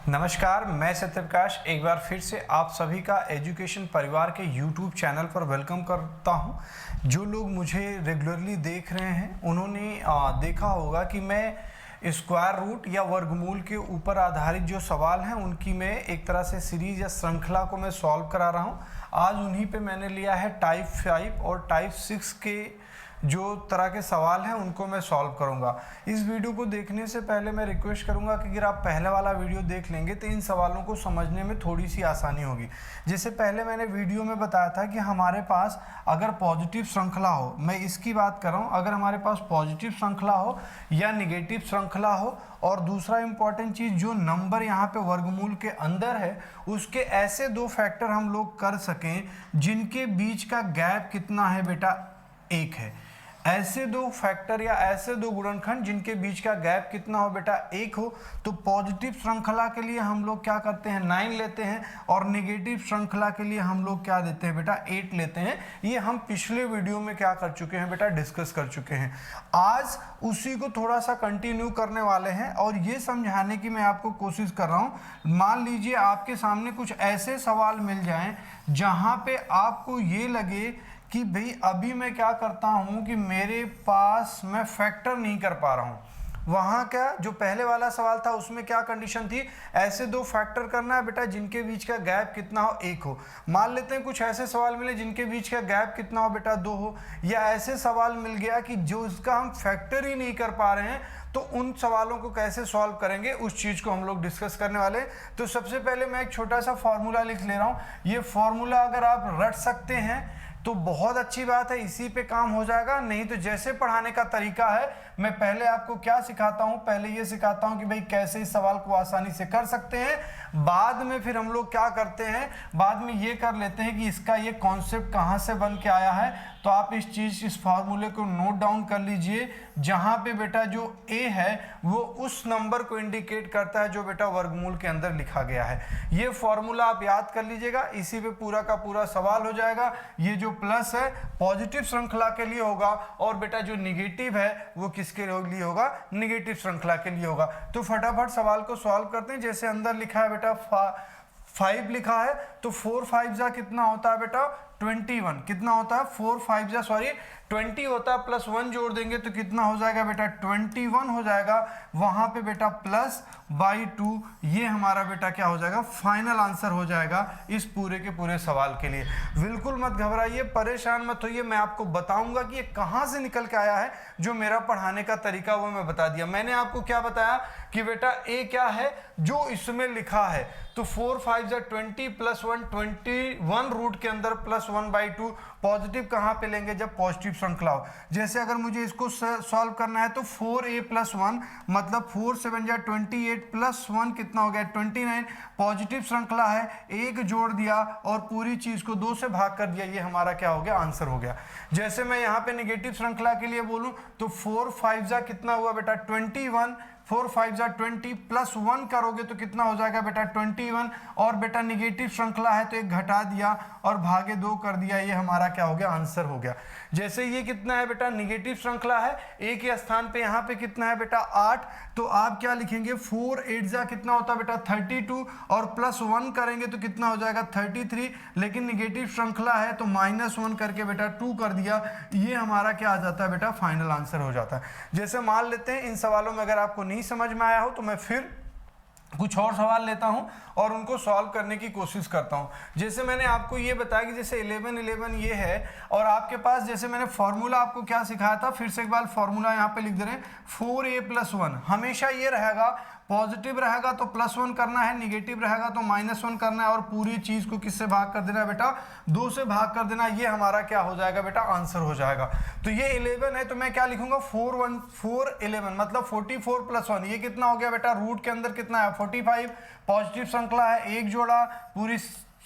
नमस्कार, मैं सत्यप्रकाश एक बार फिर से आप सभी का एजुकेशन परिवार के YouTube चैनल पर वेलकम करता हूं। जो लोग मुझे रेगुलरली देख रहे हैं उन्होंने देखा होगा कि मैं स्क्वायर रूट या वर्गमूल के ऊपर आधारित जो सवाल हैं उनकी मैं एक तरह से सीरीज या श्रृंखला को मैं सॉल्व करा रहा हूं। आज उन्हीं पे मैंने लिया है टाइप 5 और टाइप 6 के जो तरह के सवाल हैं उनको मैं सॉल्व करूंगा। इस वीडियो को देखने से पहले मैं रिक्वेस्ट करूंगा कि अगर आप पहले वाला वीडियो देख लेंगे तो इन सवालों को समझने में थोड़ी सी आसानी होगी। जैसे पहले मैंने वीडियो में बताया था कि हमारे पास अगर पॉजिटिव श्रृंखला हो, मैं इसकी बात कर रहा हूँ, अगर हमारे पास पॉजिटिव श्रृंखला हो या निगेटिव श्रृंखला हो, और दूसरा इंपॉर्टेंट चीज़ जो नंबर यहाँ पे वर्गमूल के अंदर है उसके ऐसे दो फैक्टर हम लोग कर सकें जिनके बीच का गैप कितना है बेटा, 1 है। ऐसे दो फैक्टर या ऐसे दो गुणनखंड जिनके बीच का गैप कितना हो बेटा, 1 हो। तो पॉजिटिव श्रृंखला के लिए हम लोग क्या करते हैं, 9 लेते हैं, और नेगेटिव श्रृंखला के लिए हम लोग क्या देते हैं बेटा, 8 लेते हैं। ये हम पिछले वीडियो में क्या कर चुके हैं बेटा, डिस्कस कर चुके हैं। आज उसी को थोड़ा सा कंटिन्यू करने वाले हैं और ये समझाने की मैं आपको कोशिश कर रहा हूँ। मान लीजिए आपके सामने कुछ ऐसे सवाल मिल जाएं जहाँ पे आपको ये लगे कि भाई अभी मैं क्या करता हूं कि मेरे पास मैं फैक्टर नहीं कर पा रहा हूं। वहां क्या, जो पहले वाला सवाल था उसमें क्या कंडीशन थी, ऐसे दो फैक्टर करना है बेटा जिनके बीच का गैप कितना हो, 1 हो। मान लेते हैं कुछ ऐसे सवाल मिले जिनके बीच का गैप कितना हो बेटा, 2 हो। या ऐसे सवाल मिल गया कि जो इसका हम फैक्टर ही नहीं कर पा रहे हैं, तो उन सवालों को कैसे सॉल्व करेंगे उस चीज को हम लोग डिस्कस करने वाले हैं। तो सबसे पहले मैं एक छोटा सा फॉर्मूला लिख ले रहा हूं। ये फॉर्मूला अगर आप रट सकते हैं तो बहुत अच्छी बात है, इसी पे काम हो जाएगा। नहीं तो जैसे पढ़ाने का तरीका है, मैं पहले आपको क्या सिखाता हूं, पहले ये सिखाता हूं कि भाई कैसे इस सवाल को आसानी से कर सकते हैं। बाद में फिर हम लोग क्या करते हैं, बाद में ये कर लेते हैं कि इसका ये कॉन्सेप्ट कहां से बन के आया है। तो आप इस फॉर्मूले को नोट डाउन कर लीजिए, जहां पे बेटा जो a है वो उस नंबर को इंडिकेट करता है जो बेटा वर्गमूल के अंदर लिखा गया है। ये फॉर्मूला आप याद कर लीजिएगा, इसी पे पूरा का पूरा सवाल हो जाएगा। ये जो प्लस है पॉजिटिव श्रृंखला के लिए होगा, और बेटा जो निगेटिव है वो किसके लिए होगा, निगेटिव श्रृंखला के लिए होगा। तो फटाफट सवाल को सॉल्व करते हैं। जैसे अंदर लिखा है बेटा 5 लिखा है, तो 4 5 जा कितना होता है बेटा, 21। कितना होता है, 4 5 जा 20 होता है, प्लस 1 जोड़ देंगे तो कितना हो जाएगा बेटा, 21 हो जाएगा। वहां पे बेटा प्लस बाई 2, ये हमारा बेटा क्या हो जाएगा, फाइनल आंसर हो जाएगा इस पूरे के पूरे सवाल के लिए। बिल्कुल मत घबराइए, परेशान मत होइए, मैं आपको बताऊंगा कि ये कहां से निकल के आया है। जो मेरा पढ़ाने का तरीका वो मैं बता दिया। मैंने आपको क्या बताया कि बेटा ए क्या है जो इसमें लिखा है, तो 4 5 जा 20 प्लस 1 21 रूट के अंदर प्लस 1/2। पॉजिटिव कहां पे लेंगे, जब पॉजिटिव श्रृंखला हो। जैसे अगर मुझे इसको सॉल्व करना है तो 4a प्लस 1 मतलब 4 7 जा 28 प्लस 1 कितना हो गया, 29। पॉजिटिव श्रृंखला है, 1 जोड़ दिया और पूरी चीज को 2 से भाग कर दिया, ये हमारा क्या हो गया, आंसर हो गया। जैसे मैं यहाँ पे निगेटिव श्रृंखला के लिए बोलूं तो 4 5 जा कितना हुआ बेटा, 21। 4 5 जा 20 प्लस 1 करोगे तो कितना हो जाएगा बेटा, 21। और बेटा निगेटिव श्रृंखला है तो 1 घटा दिया और भागे 2 कर दिया, ये हमारा क्या हो गया, आंसर हो गया। जैसे ये कितना है बेटा, निगेटिव श्रृंखला है, ए के स्थान पे यहाँ पे कितना है बेटा, 8। तो आप क्या लिखेंगे, 4 8 जा कितना होता है बेटा, 32, और प्लस 1 करेंगे तो कितना हो जाएगा, 33। लेकिन निगेटिव श्रृंखला है तो -1 करके बेटा 2 कर दिया, ये हमारा क्या आ जाता है बेटा, फाइनल आंसर हो जाता है। जैसे मान लेते हैं इन सवालों में अगर आपको नहीं समझ में आया हो तो मैं फिर कुछ और सवाल लेता हूं और उनको सॉल्व करने की कोशिश करता हूं। जैसे मैंने आपको ये बताया कि जैसे 11 11 ये है, और आपके पास जैसे मैंने फॉर्मूला आपको क्या सिखाया था, फिर से एक बार फॉर्मूला यहां पे लिख दे रहे हैं। 4a प्लस 1 हमेशा ये रहेगा, पॉजिटिव रहेगा तो प्लस 1 करना है, निगेटिव रहेगा तो -1 करना है, और पूरी चीज को किससे भाग कर देना है बेटा, 2 से भाग कर देना। ये हमारा क्या हो जाएगा बेटा, आंसर हो जाएगा। तो ये 11 है तो मैं क्या लिखूंगा, 4 11 मतलब 44 प्लस 1, ये कितना हो गया बेटा, रूट के अंदर कितना है, 45। पॉजिटिव श्रृंखला है, 1 जोड़ा, पूरी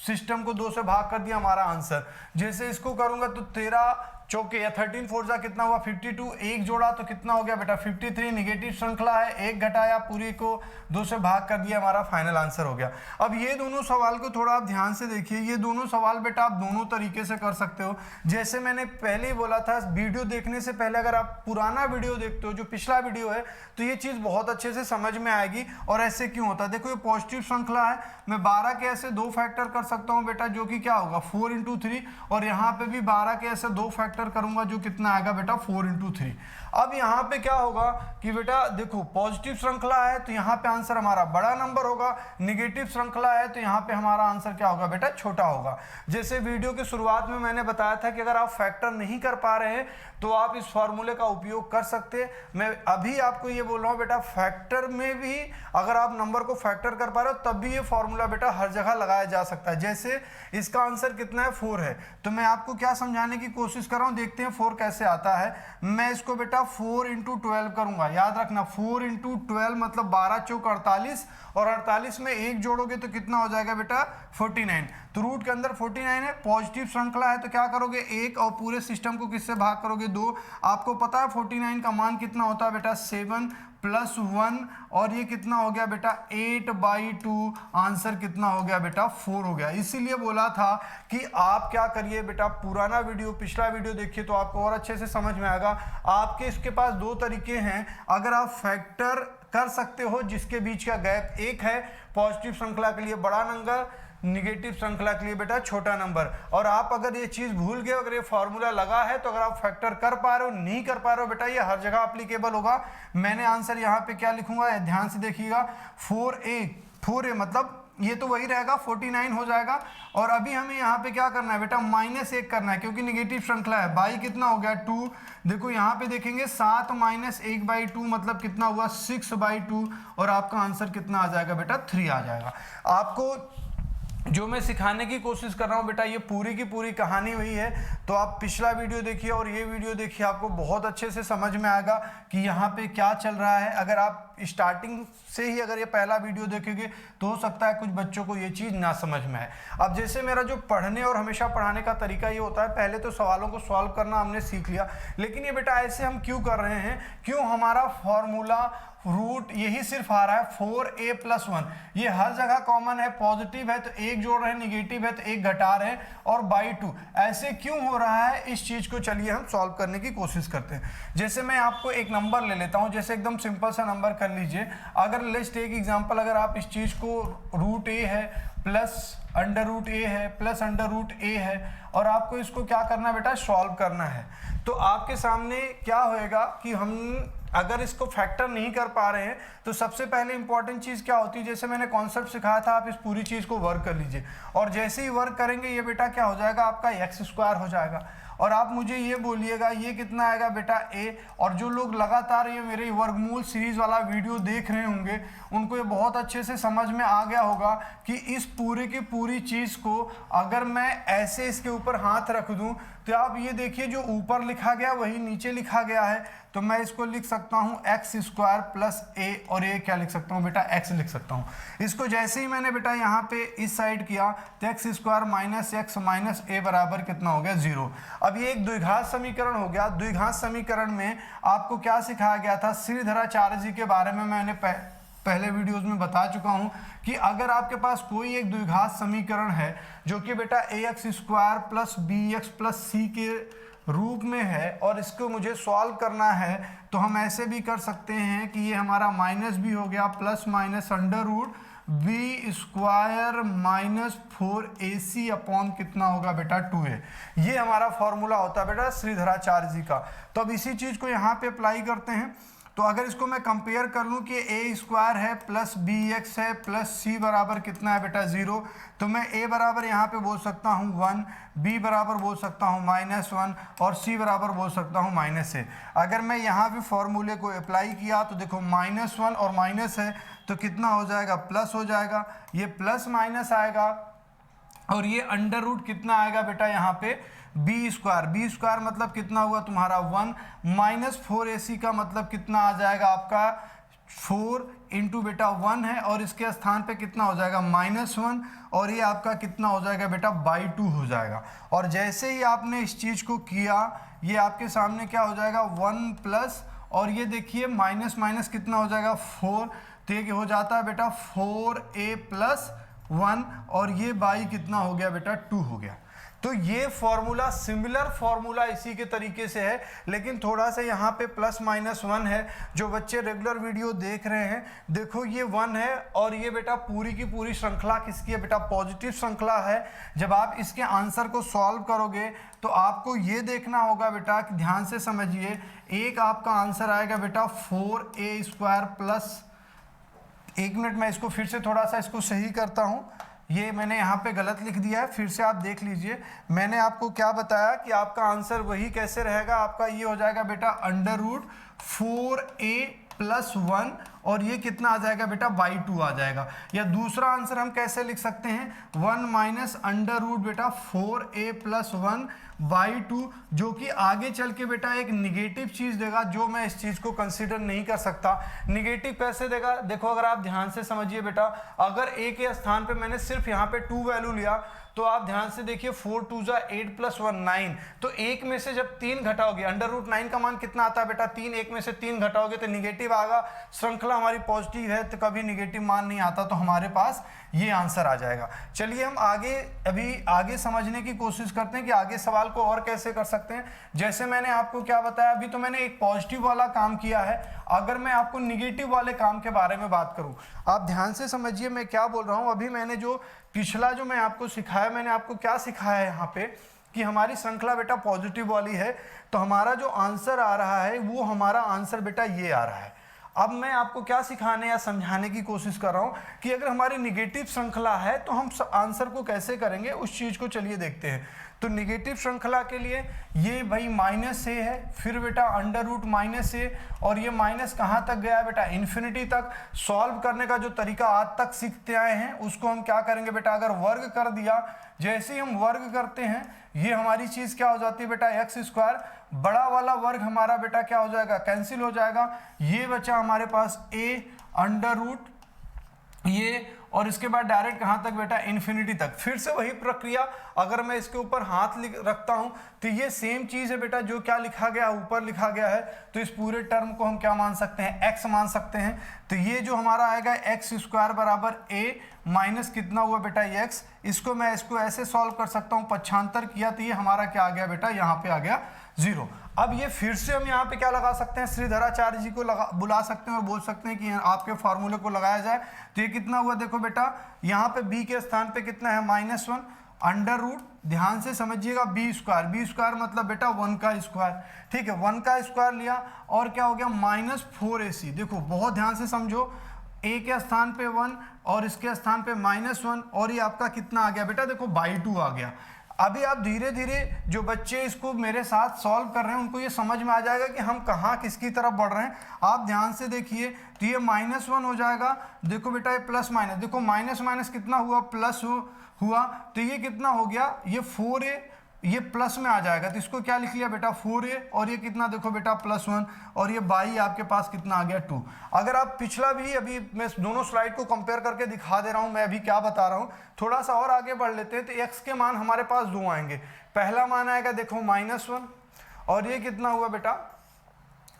सिस्टम को 2 से भाग कर दिया, हमारा आंसर। जैसे इसको करूंगा तो 13 चौके या 13 4 जा कितना हुआ 52, एक जोड़ा तो कितना हो गया बेटा 53। निगेटिव श्रृंखला है, एक घटाया पूरी को 2 से भाग कर दिया, हमारा फाइनल आंसर हो गया। अब ये दोनों सवाल को थोड़ा आप ध्यान से देखिए, ये दोनों सवाल बेटा आप दोनों तरीके से कर सकते हो। जैसे मैंने पहले ही बोला था, वीडियो देखने से पहले अगर आप पुराना वीडियो देखते हो, जो पिछला वीडियो है, तो ये चीज बहुत अच्छे से समझ में आएगी। और ऐसे क्यों होता है, देखो ये पॉजिटिव श्रृंखला है, मैं 12 के ऐसे 2 फैक्टर कर सकता हूं बेटा, जो कि क्या होगा 4 × 3, और यहाँ पे भी 12 के ऐसे 2 फैक्टर करूंगा, जो कितना आएगा बेटा 4 × 3। अब यहाँ पे क्या होगा कि बेटा देखो पॉजिटिव श्रृंखला है तो यहाँ पे आंसर हमारा बड़ा नंबर होगा, निगेटिव श्रृंखला है तो यहाँ पे हमारा आंसर क्या होगा बेटा छोटा होगा। जैसे वीडियो की शुरुआत में मैंने बताया था कि अगर आप फैक्टर नहीं कर पा रहे हैं तो आप इस फॉर्मूले का उपयोग कर सकते हैं। मैं अभी आपको ये बोल रहा हूँ बेटा, फैक्टर में भी अगर आप नंबर को फैक्टर कर पा रहे हो तब भी ये फॉर्मूला बेटा हर जगह लगाया जा सकता है। जैसे इसका आंसर कितना है 4 है, तो मैं आपको क्या समझाने की कोशिश कर रहा हूँ, देखते हैं 4 कैसे आता है। मैं इसको बेटा 4 × 12 करूंगा, याद रखना 4 × 12 मतलब 12 चौक 48, और 48 में एक जोड़ोगे तो कितना हो जाएगा बेटा 49। तो रूट के अंदर 49 है, पॉजिटिव श्रृंखला है तो क्या करोगे 1, और पूरे सिस्टम को किससे भाग करोगे 2। आपको पता है 49 का मान कितना होता है बेटा 7 + 1, और ये कितना हो गया बेटा 8/2। आंसर कितना हो गया बेटा 4 हो गया। इसीलिए बोला था कि आप क्या करिए बेटा, पुराना वीडियो पिछला वीडियो देखिए तो आपको और अच्छे से समझ में आएगा। आपके इसके पास 2 तरीके हैं, अगर आप फैक्टर कर सकते हो जिसके बीच का गैप 1 है, पॉजिटिव श्रृंखला के लिए बड़ा नंबर, निगेटिव श्रृंखला के लिए बेटा छोटा नंबर। और आप अगर ये चीज भूल गए, अगर ये फॉर्मूला लगा है तो अगर आप फैक्टर कर पा रहे हो नहीं कर पा रहे हो बेटा, ये हर जगह एप्लीकेबल होगा। मैंने आंसर यहाँ पे क्या लिखूंगा, ध्यान से देखिएगा 4a मतलब ये तो वही रहेगा 49 हो जाएगा। और अभी हमें यहाँ पे क्या करना है बेटा -1 करना है, क्योंकि निगेटिव श्रृंखला है। बाई कितना हो गया 2, देखो यहाँ पे देखेंगे 7 - 1/2 मतलब कितना हुआ 6/2, और आपका आंसर कितना आ जाएगा बेटा 3 आ जाएगा। आपको जो मैं सिखाने की कोशिश कर रहा हूँ बेटा, ये पूरी की पूरी कहानी हुई है, तो आप पिछला वीडियो देखिए और ये वीडियो देखिए, आपको बहुत अच्छे से समझ में आएगा कि यहाँ पे क्या चल रहा है। अगर आप स्टार्टिंग से ही अगर ये पहला वीडियो देखेंगे तो हो सकता है कुछ बच्चों को ये चीज़ ना समझ में आए। अब जैसे मेरा जो पढ़ने और हमेशा पढ़ाने का तरीका ये होता है, पहले तो सवालों को सॉल्व करना हमने सीख लिया, लेकिन ये बेटा ऐसे हम क्यों कर रहे हैं, क्यों हमारा फॉर्मूला रूट यही सिर्फ आ रहा है 4a + 1, ये हर जगह कॉमन है, पॉजिटिव है तो एक जोड़ रहे हैं, निगेटिव है तो एक घटा रहे हैं, और बाई 2 ऐसे क्यों हो रहा है, इस चीज को चलिए हम सॉल्व करने की कोशिश करते हैं। जैसे मैं आपको एक नंबर ले लेता हूं, जैसे एकदम सिंपल सा नंबर कर लीजिए। अगर लेट्स टेक एग्जांपल, अगर आप इस चीज को √a है प्लस √a है प्लस √a है, और आपको इसको क्या करना है बेटा सॉल्व करना है, तो आपके सामने क्या होएगा कि हम अगर इसको फैक्टर नहीं कर पा रहे हैं तो सबसे पहले इंपॉर्टेंट चीज क्या होती है, जैसे मैंने कॉन्सेप्ट सिखाया था, आप इस पूरी चीज को वर्क कर लीजिए, और जैसे ही वर्क करेंगे ये बेटा क्या हो जाएगा आपका x² हो जाएगा। और आप मुझे ये बोलिएगा ये कितना आएगा बेटा a, और जो लोग लगातार ये मेरे वर्गमूल सीरीज वाला वीडियो देख रहे होंगे उनको ये बहुत अच्छे से समझ में आ गया होगा कि इस पूरी की पूरी चीज को अगर मैं ऐसे इसके ऊपर हाथ रख दूं तो आप ये देखिए जो ऊपर लिखा गया वही नीचे लिखा गया है, तो मैं इसको लिख सकता हूँ x² + a, और ये क्या लिख सकता हूँ बेटा x लिख सकता हूँ। इसको जैसे ही मैंने बेटा यहाँ पे इस साइड किया तो x² - x - a बराबर कितना हो गया 0। अब ये एक द्विघात समीकरण हो गया। द्विघात समीकरण में आपको क्या सिखाया गया था, श्रीधराचार्य जी के बारे में मैंने पहले वीडियोस में बता चुका हूं कि अगर आपके पास कोई एक द्विघात समीकरण है जो कि बेटा ax² + bx + c के रूप में है और इसको मुझे सॉल्व करना है, तो हम ऐसे भी कर सकते हैं कि ये हमारा -b हो गया plus minus √b² - 4ac upon कितना होगा बेटा 2a। ये हमारा फॉर्मूला होता है बेटा श्रीधराचार्य जी का। तो अब इसी चीज को यहाँ पे अप्लाई करते हैं। तो अगर इसको मैं कंपेयर कर लूँ कि a² है प्लस bx है प्लस c बराबर कितना है बेटा 0, तो मैं a बराबर यहाँ पे बोल सकता हूँ 1, b बराबर बोल सकता हूँ -1, और c बराबर बोल सकता हूँ -a। अगर मैं यहाँ भी फॉर्मूले को अप्लाई किया तो देखो -1 और माइनस है तो कितना हो जाएगा प्लस हो जाएगा, ये प्लस माइनस आएगा, और ये अंडर रूट कितना आएगा बेटा यहाँ पे b² मतलब कितना हुआ तुम्हारा 1, -4ac का मतलब कितना आ जाएगा आपका 4 इंटू बेटा 1 है और इसके स्थान पे कितना हो जाएगा -1 और ये आपका कितना हो जाएगा बेटा /2 हो जाएगा। और जैसे ही आपने इस चीज़ को किया ये आपके सामने क्या हो जाएगा 1 प्लस और ये देखिए माइनस माइनस कितना हो जाएगा 4, तो ये हो जाता है बेटा 4a + 1 और ये बाई कितना हो गया बेटा 2 हो गया। तो ये फॉर्मूला सिमिलर फॉर्मूला इसी के तरीके से है, लेकिन थोड़ा सा यहाँ पे +-1 है। जो बच्चे रेगुलर वीडियो देख रहे हैं देखो ये 1 है और ये बेटा पूरी की पूरी श्रृंखला किसकी है बेटा पॉजिटिव श्रृंखला है। जब आप इसके आंसर को सॉल्व करोगे तो आपको ये देखना होगा बेटा कि ध्यान से समझिए, एक आपका आंसर आएगा बेटा 4a² + 1 मिनट मैं इसको फिर से थोड़ा सा इसको सही करता हूँ, ये मैंने यहाँ पे गलत लिख दिया है, फिर से आप देख लीजिए। मैंने आपको क्या बताया कि आपका आंसर वही कैसे रहेगा, आपका ये हो जाएगा बेटा √4a + 1 और ये कितना आ जाएगा बेटा /2 आ जाएगा। या दूसरा आंसर हम कैसे लिख सकते हैं 1 - बेटा 4a + 1 /2, जो कि आगे चल के बेटा एक निगेटिव चीज देगा, जो मैं इस चीज को कंसीडर नहीं कर सकता। निगेटिव कैसे देगा देखो, अगर आप ध्यान से समझिए बेटा, अगर a के स्थान पे मैंने सिर्फ यहाँ पे 2 वैल्यू लिया तो आप ध्यान से देखिए 4 × 2 = 8 + 1 9, तो एक में से जब 3 घटाओगे √9 का मान कितना आता है बेटा 3, एक में से 3 घटाओगे तो निगेटिव आएगा। श्रृंखला हमारी पॉजिटिव है तो कभी निगेटिव मान नहीं आता, तो हमारे पास ये आंसर आ जाएगा। चलिए हम आगे समझने की कोशिश करते हैं कि आगे सवाल को और कैसे कर सकते हैं। जैसे मैंने आपको क्या बताया, अभी तो मैंने एक पॉजिटिव वाला काम किया है, अगर मैं आपको निगेटिव वाले काम के बारे में बात करूं, आप ध्यान से समझिए मैं क्या बोल रहा हूं। अभी मैंने जो पिछला जो मैं आपको सिखाया, मैंने आपको क्या सिखाया है यहाँ पे कि हमारी श्रृंखला बेटा पॉजिटिव वाली है, तो हमारा जो आंसर आ रहा है वो हमारा आंसर बेटा ये आ रहा है। अब मैं आपको क्या सिखाने या समझाने की कोशिश कर रहा हूं कि अगर हमारी निगेटिव श्रृंखला है तो हम आंसर को कैसे करेंगे, उस चीज को चलिए देखते हैं। तो निगेटिव श्रृंखला के लिए ये भाई -a है, फिर बेटा √-a और ये माइनस कहाँ तक गया बेटा इन्फिनिटी तक। सॉल्व करने का जो तरीका आज तक सीखते आए हैं उसको हम क्या करेंगे बेटा, अगर वर्ग कर दिया, जैसे ही हम वर्ग करते हैं ये हमारी चीज क्या हो जाती है बेटा x², बड़ा वाला वर्ग हमारा बेटा क्या हो जाएगा कैंसिल हो जाएगा, ये बचा हमारे पास a ये, और इसके बाद डायरेक्ट कहां तक बेटा इन्फिनिटी तक। फिर से वही प्रक्रिया, अगर मैं इसके ऊपर हाथ रखता हूं तो ये सेम चीज है बेटा जो क्या लिखा गया ऊपर लिखा गया है, तो इस पूरे टर्म को हम क्या मान सकते हैं x मान सकते हैं। तो ये जो हमारा आएगा x² = a माइनस कितना हुआ बेटा x, इसको मैं इसको ऐसे सॉल्व कर सकता हूं, पक्षांतर किया तो ये हमारा क्या आ गया बेटा यहाँ पे आ गया 0। अब ये फिर से हम यहाँ पे क्या लगा सकते हैं, श्रीधराचार्य जी को बुला सकते हैं और बोल सकते हैं कि आपके फार्मूले को लगाया जाए। तो ये कितना हुआ देखो बेटा, यहाँ पे b के स्थान पे कितना है -1 √ ध्यान से समझिएगा b² मतलब बेटा 1 का स्क्वायर, ठीक है 1 का स्क्वायर लिया और क्या हो गया -4ac। देखो बहुत ध्यान से समझो, a के स्थान पे 1 और इसके स्थान पे -1 और ये आपका कितना आ गया बेटा देखो /2 आ गया। अभी आप धीरे धीरे जो बच्चे इसको मेरे साथ सॉल्व कर रहे हैं उनको ये समझ में आ जाएगा कि हम कहाँ किसकी तरफ बढ़ रहे हैं। आप ध्यान से देखिए तो ये -1 हो जाएगा, देखो बेटा ये प्लस माइनस, देखो माइनस माइनस कितना हुआ प्लस हुआ, तो ये कितना हो गया ये 4a, ये प्लस में आ जाएगा तो इसको क्या लिख लिया बेटा 4a और ये कितना देखो बेटा +1 और ये बाई आपके पास कितना आ गया 2। अगर आप पिछला भी, अभी मैं दोनों स्लाइड को कंपेयर करके दिखा दे रहा हूं, मैं अभी क्या बता रहा हूं, थोड़ा सा और आगे बढ़ लेते हैं। तो x के मान हमारे पास 2 आएंगे, पहला मान आएगा देखो -1 और ये कितना हुआ बेटा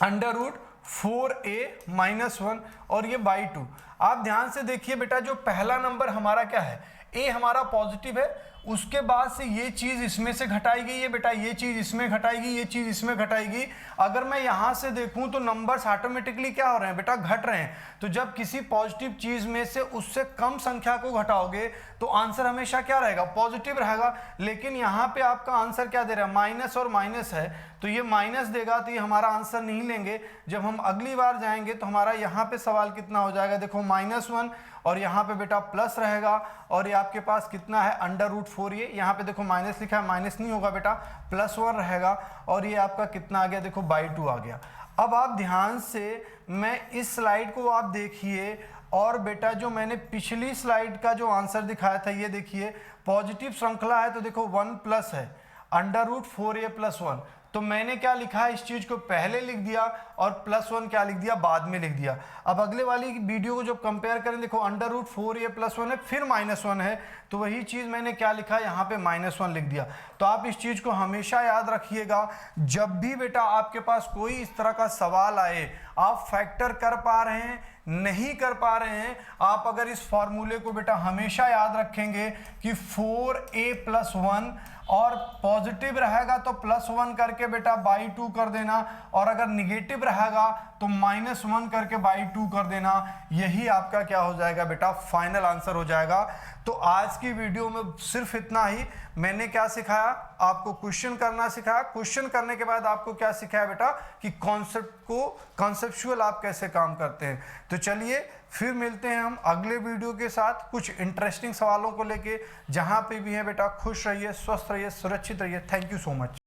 √4a - 1 और ये /2। आप ध्यान से देखिए बेटा, जो पहला नंबर हमारा क्या है a हमारा पॉजिटिव है, उसके बाद से ये चीज इसमें से घटाएगी, ये बेटा ये चीज इसमें घटाएगी, ये चीज इसमें घटाएगी। अगर मैं यहां से देखूं तो नंबर्स ऑटोमेटिकली क्या हो रहे हैं बेटा घट रहे हैं। तो जब किसी पॉजिटिव चीज में से उससे कम संख्या को घटाओगे तो आंसर हमेशा क्या रहेगा पॉजिटिव रहेगा। लेकिन यहाँ पे आपका आंसर क्या दे रहा है माइनस और माइनस है, तो ये माइनस देगा तो ये हमारा आंसर नहीं लेंगे। जब हम अगली बार जाएंगे तो हमारा यहाँ पे सवाल कितना हो जाएगा देखो -1 और यहाँ पे बेटा प्लस रहेगा और ये आपके पास कितना है √4, ये यहाँ पे देखो माइनस लिखा है, माइनस नहीं होगा बेटा +1 रहेगा और ये आपका कितना आ गया देखो /2 आ गया। अब आप ध्यान से मैं इस स्लाइड को आप देखिए और बेटा जो मैंने पिछली स्लाइड का जो आंसर दिखाया था ये देखिए, पॉजिटिव श्रृंखला है तो देखो 1 प्लस है √4a + 1, तो मैंने क्या लिखा है, इस चीज को पहले लिख दिया और +1 क्या लिख दिया, बाद में लिख दिया। अब अगले वाली वीडियो को जब कंपेयर करें, देखो √4 ये +1 है, फिर -1 है, तो वही चीज मैंने क्या लिखा, यहाँ पे -1 लिख दिया। तो आप इस चीज को हमेशा याद रखिएगा, जब भी बेटा आपके पास कोई इस तरह का सवाल आए, आप फैक्टर कर पा रहे हैं, नहीं कर पा रहे हैं, आप अगर इस फॉर्मूले को बेटा हमेशा याद रखेंगे कि 4a+1 और पॉजिटिव रहेगा तो +1 करके बेटा /2 कर देना, और अगर निगेटिव रहेगा तो -1 करके /2 कर देना। यही आपका क्या हो जाएगा बेटा, फाइनल आंसर हो जाएगा। तो आज की वीडियो में सिर्फ इतना ही। मैंने क्या सिखाया, आपको क्वेश्चन करना सिखाया। क्वेश्चन करने के बाद आपको क्या सिखाया बेटा, कि कॉन्सेप्चुअल आप कैसे काम करते हैं। तो चलिए फिर मिलते हैं हम अगले वीडियो के साथ कुछ इंटरेस्टिंग सवालों को लेके। जहां पे भी है बेटा, खुश रहिए, स्वस्थ रहिए, सुरक्षित रहिए। Thank you so much.